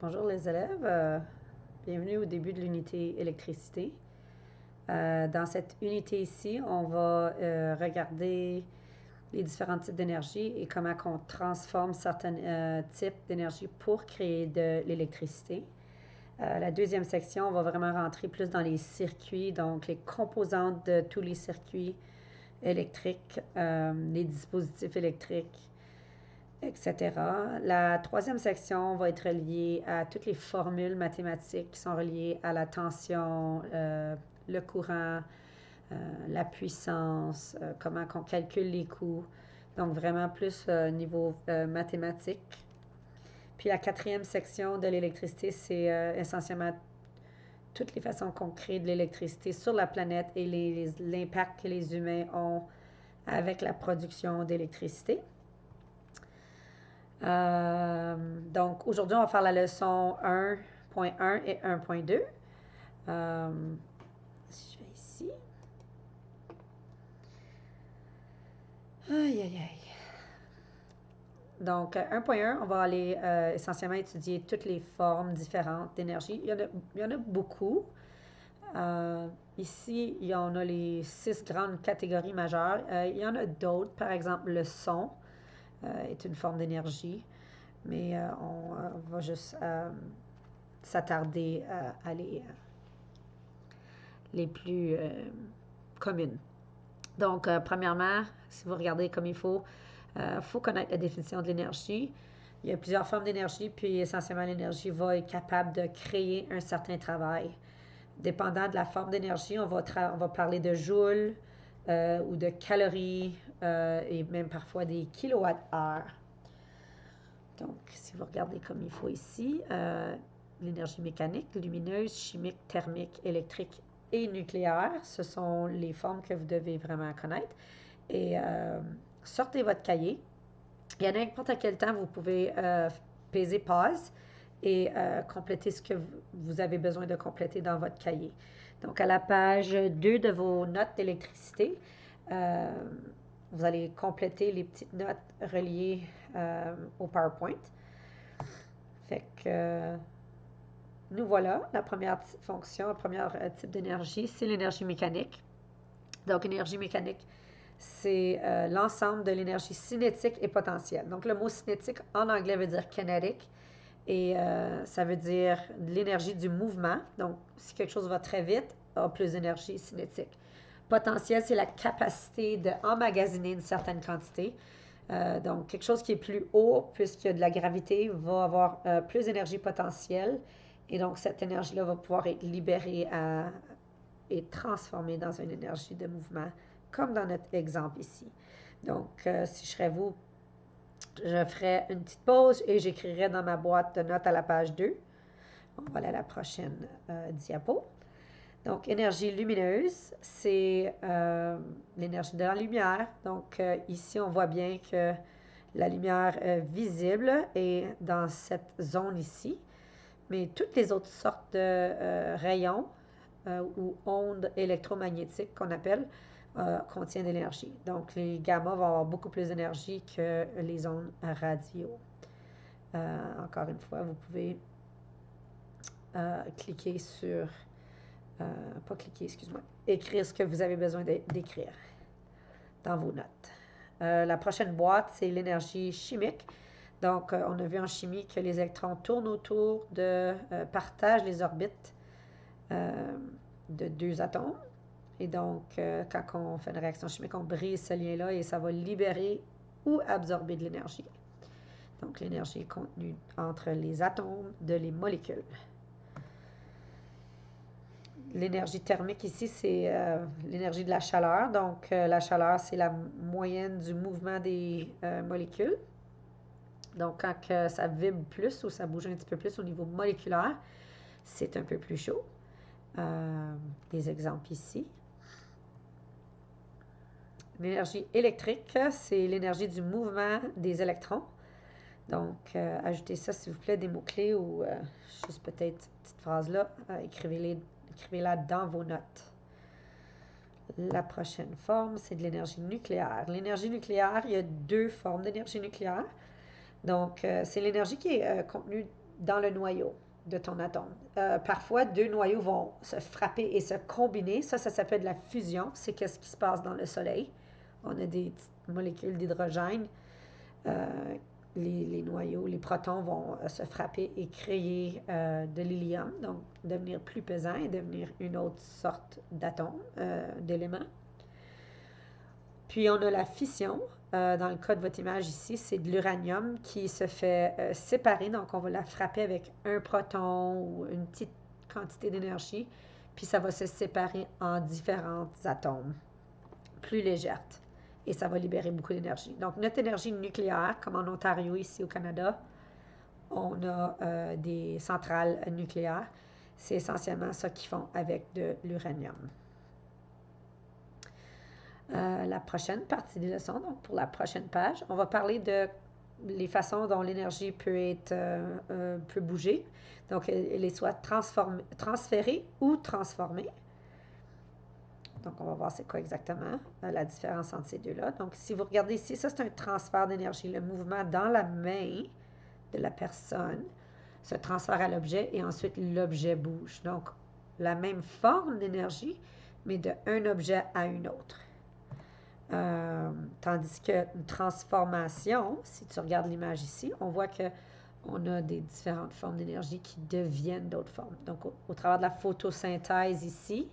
Bonjour les élèves, bienvenue au début de l'unité électricité. Dans cette unité ici, on va regarder les différents types d'énergie et comment on transforme certains types d'énergie pour créer de l'électricité. La deuxième section, on va vraiment rentrer plus dans les circuits, donc les composantes de tous les circuits électriques, les dispositifs électriques, etc. La troisième section va être liée à toutes les formules mathématiques qui sont reliées à la tension, le courant, la puissance, comment on calcule les coûts. Donc vraiment plus niveau mathématique. Puis la quatrième section de l'électricité, c'est essentiellement toutes les façons qu'on crée de l'électricité sur la planète et l'impact que les humains ont avec la production d'électricité. Donc, aujourd'hui, on va faire la leçon 1.1 et 1.2. Si je vais ici. Aïe, aïe, aïe. Donc, 1.1, on va aller essentiellement étudier toutes les formes différentes d'énergie. Il y en a beaucoup. Ici, il y en a les 6 grandes catégories majeures. Il y en a d'autres, par exemple, le son est une forme d'énergie, mais on va juste s'attarder à les plus communes. Donc, premièrement, si vous regardez comme il faut connaître la définition de l'énergie. Il y a plusieurs formes d'énergie, puis essentiellement, l'énergie va être capable de créer un certain travail. Dépendant de la forme d'énergie, on va parler de joules ou de calories et même parfois des kilowattheures. Donc, si vous regardez comme il faut ici, l'énergie mécanique, lumineuse, chimique, thermique, électrique et nucléaire, ce sont les formes que vous devez vraiment connaître. Et sortez votre cahier. Et à n'importe quel temps, vous pouvez peser pause et compléter ce que vous avez besoin de compléter dans votre cahier. Donc, à la page 2 de vos notes d'électricité, vous allez compléter les petites notes reliées au PowerPoint. Fait que nous voilà. La première fonction, le premier type d'énergie, c'est l'énergie mécanique. Donc, énergie mécanique, c'est l'ensemble de l'énergie cinétique et potentielle. Donc, le mot cinétique en anglais veut dire kinetic et ça veut dire l'énergie du mouvement. Donc, si quelque chose va très vite, a plus d'énergie cinétique. Potentiel, c'est la capacité d'emmagasiner une certaine quantité. Donc, quelque chose qui est plus haut, puisqu'il y a de la gravité, va avoir plus d'énergie potentielle. Et donc, cette énergie-là va pouvoir être libérée et transformée dans une énergie de mouvement, comme dans notre exemple ici. Donc, si je serais vous, je ferais une petite pause et j'écrirais dans ma boîte de notes à la page 2. On va aller à la prochaine diapo. Donc, énergie lumineuse, c'est l'énergie de la lumière. Donc, ici, on voit bien que la lumière visible est dans cette zone ici. Mais toutes les autres sortes de rayons ou ondes électromagnétiques qu'on appelle contiennent de l'énergie. Donc, les gamma vont avoir beaucoup plus d'énergie que les ondes radio. Encore une fois, vous pouvez cliquer sur pas cliquer, excuse-moi, écrire ce que vous avez besoin d'écrire dans vos notes. La prochaine boîte, c'est l'énergie chimique. Donc, on a vu en chimie que les électrons tournent autour partagent les orbites de deux atomes. Et donc, quand on fait une réaction chimique, on brise ce lien-là et ça va libérer ou absorber de l'énergie. Donc, l'énergie est contenue entre les atomes de les molécules. L'énergie thermique ici, c'est l'énergie de la chaleur. Donc, la chaleur, c'est la moyenne du mouvement des molécules. Donc, quand ça vibre plus ou ça bouge un petit peu plus au niveau moléculaire, c'est un peu plus chaud. Des exemples ici. L'énergie électrique, c'est l'énergie du mouvement des électrons. Donc, ajoutez ça, s'il vous plaît, des mots-clés ou juste peut-être cette petite phrase-là. Écrivez-la dans vos notes. La prochaine forme, c'est de l'énergie nucléaire. L'énergie nucléaire, il y a deux formes d'énergie nucléaire. Donc, c'est l'énergie qui est contenue dans le noyau de ton atome. Parfois, deux noyaux vont se frapper et se combiner. Ça s'appelle de la fusion. C'est qu'est-ce qui se passe dans le Soleil. On a des petites molécules d'hydrogène. Les noyaux, les protons vont se frapper et créer de l'hélium, donc devenir plus pesant et devenir une autre sorte d'atome, d'élément. Puis on a la fission. Dans le cas de votre image ici, c'est de l'uranium qui se fait séparer. Donc on va la frapper avec un proton ou une petite quantité d'énergie. Puis ça va se séparer en différents atomes plus légères. Et ça va libérer beaucoup d'énergie. Donc notre énergie nucléaire, comme en Ontario ici au Canada, on a des centrales nucléaires. C'est essentiellement ça qu'ils font avec de l'uranium. La prochaine partie des leçons, donc pour la prochaine page, on va parler de les façons dont l'énergie peut bouger. Donc, elle est soit transférée ou transformée. Donc, on va voir c'est quoi exactement la différence entre ces deux-là. Donc, si vous regardez ici, ça c'est un transfert d'énergie. Le mouvement dans la main de la personne se transfère à l'objet et ensuite l'objet bouge. Donc, la même forme d'énergie, mais d'un objet à un autre. Tandis qu'une transformation, si tu regardes l'image ici, on voit qu'on a des différentes formes d'énergie qui deviennent d'autres formes. Donc, au travers de la photosynthèse ici,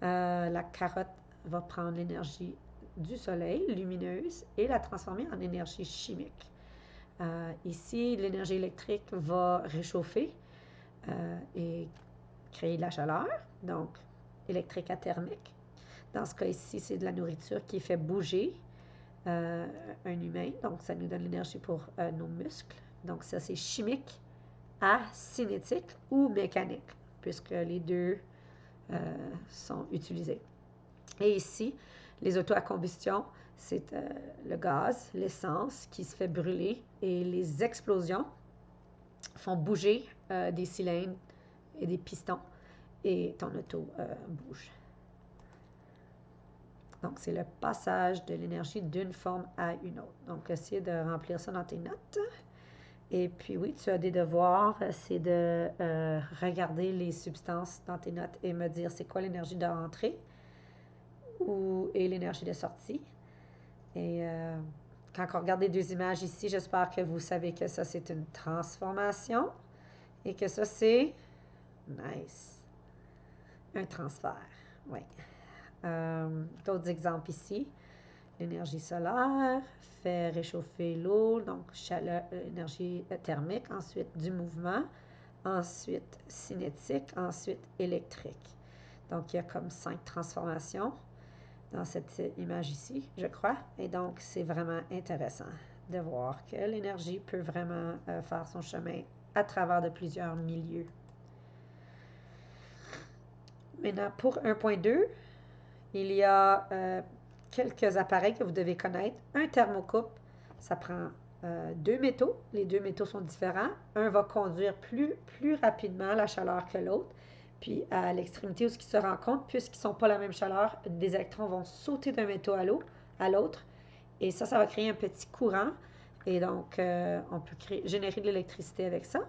la carotte va prendre l'énergie du soleil, lumineuse, et la transformer en énergie chimique. Ici, l'énergie électrique va réchauffer et créer de la chaleur, donc électrique à thermique. Dans ce cas ici, c'est de la nourriture qui fait bouger un humain. Donc, ça nous donne l'énergie pour nos muscles. Donc, ça, c'est chimique à cinétique ou mécanique, puisque les deux sont utilisés. Et ici, les autos à combustion, c'est le gaz, l'essence qui se fait brûler et les explosions font bouger des cylindres et des pistons et ton auto bouge. Donc, c'est le passage de l'énergie d'une forme à une autre. Donc, essayez de remplir ça dans tes notes. Et puis, oui, tu as des devoirs. C'est de regarder les substances dans tes notes et me dire c'est quoi l'énergie de rentrée et l'énergie de sortie. Et quand on regarde les deux images ici, j'espère que vous savez que ça, c'est une transformation et que ça, c'est nice. Un transfert. Oui. D'autres exemples ici. L'énergie solaire fait réchauffer l'eau, donc chaleur, énergie thermique, ensuite du mouvement, ensuite cinétique, ensuite électrique. Donc, il y a comme 5 transformations dans cette image ici, je crois. Et donc, c'est vraiment intéressant de voir que l'énergie peut vraiment faire son chemin à travers de plusieurs milieux. Maintenant, pour 1.2, il y a quelques appareils que vous devez connaître. Un thermocouple, ça prend deux métaux. Les deux métaux sont différents. Un va conduire plus rapidement la chaleur que l'autre. Puis à l'extrémité où ils se rencontrent, puisqu'ils ne sont pas la même chaleur, des électrons vont sauter d'un métaux à l'autre. Et ça va créer un petit courant. Et donc, on peut générer de l'électricité avec ça.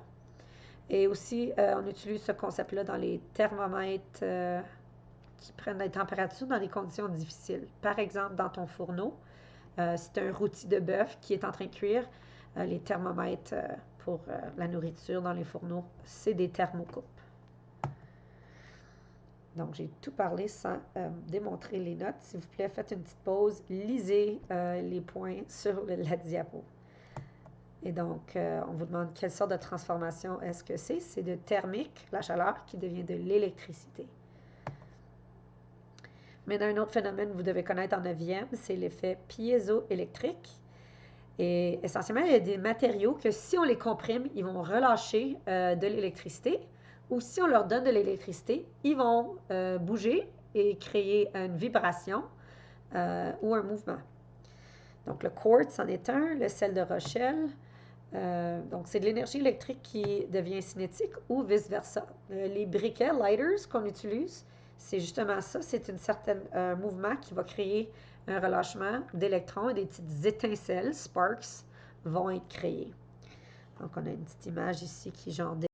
Et aussi, on utilise ce concept-là dans les thermomètres qui prennent les températures dans des conditions difficiles. Par exemple, dans ton fourneau, c'est un rôti de bœuf qui est en train de cuire. Les thermomètres pour la nourriture dans les fourneaux, c'est des thermocoupes. Donc, j'ai tout parlé sans démontrer les notes. S'il vous plaît, faites une petite pause. Lisez les points sur la diapo. Et donc, on vous demande quelle sorte de transformation est-ce que c'est. C'est de thermique, la chaleur, qui devient de l'électricité. Maintenant, un autre phénomène que vous devez connaître en 9e, c'est l'effet piézoélectrique. Et essentiellement, il y a des matériaux que si on les comprime, ils vont relâcher de l'électricité. Ou si on leur donne de l'électricité, ils vont bouger et créer une vibration ou un mouvement. Donc, le quartz en est un, le sel de Rochelle. Donc, c'est de l'énergie électrique qui devient cinétique ou vice-versa. Les briquets, lighters qu'on utilise, c'est justement ça. C'est un certain mouvement qui va créer un relâchement d'électrons et des petites étincelles, sparks, vont être créées. Donc, on a une petite image ici qui est genre